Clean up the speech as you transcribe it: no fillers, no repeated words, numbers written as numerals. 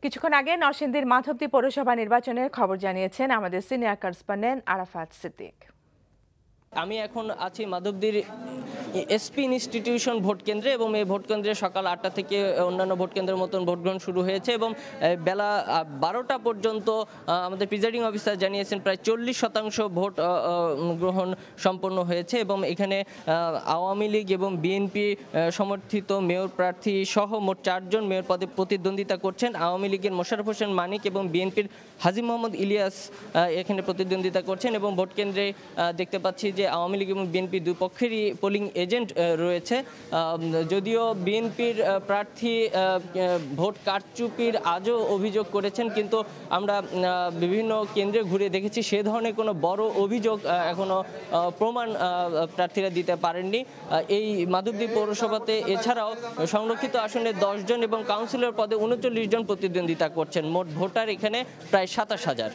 কিছুক্ষণ আগে নরসিংদীর মাধবদী পৌরসভা নির্বাচনের খবর জানিয়েছেন আমাদের সিনিয়র করেসপন্ডেন্ট আরাফাত সিদ্দিক। আমি এখন আছি মাধবদীর এসপি ইনস্টিটিউশন ভোট কেন্দ্রে এবং এই ভোট কেন্দ্রে সকাল 8টা থেকে অন্যান্য ভোট কেন্দ্রের মতন ভোট গ্রহণ শুরু হয়েছে এবং বেলা 12টা পর্যন্ত আমাদের প্রিজাইডিং অফিসার জানিয়েছেন প্রায় 40% ভোট গ্রহণ সম্পন্ন হয়েছে এবং এখানে আওয়ামী লীগ এবং বিএনপি সমর্থিত মেয়র প্রার্থী সহ মোট 4 জন মেয়র পদে প্রতিদ্বন্দ্বিতা করছেন। আওয়ামী লীগের মোশাররফ হোসেন মানিক এবং বিএনপির হাজী মোহাম্মদ ইলিয়াস এখানে প্রতিদ্বন্দ্বিতা করছেন এবং ভোট কেন্দ্রে দেখতে পাচ্ছি যে আওয়ামী লীগ এবং বিএনপি দুই পক্ষেরই পোলিং এজেন্ট রয়েছে। যদিও বিএনপির প্রার্থী ভোট কারচুপির আজও অভিযোগ করেছেন, কিন্তু আমরা বিভিন্ন কেন্দ্রে ঘুরে দেখেছি সে ধরনের কোনো বড় অভিযোগ এখনো প্রমাণ প্রার্থীরা দিতে পারেননি। এই মাধবদী পৌরসভাতে এছাড়াও সংরক্ষিত আসনে 10 জন এবং কাউন্সিলর পদে 39 জন প্রতিদ্বন্দ্বিতা করছেন। মোট ভোটার এখানে প্রায় 27,000।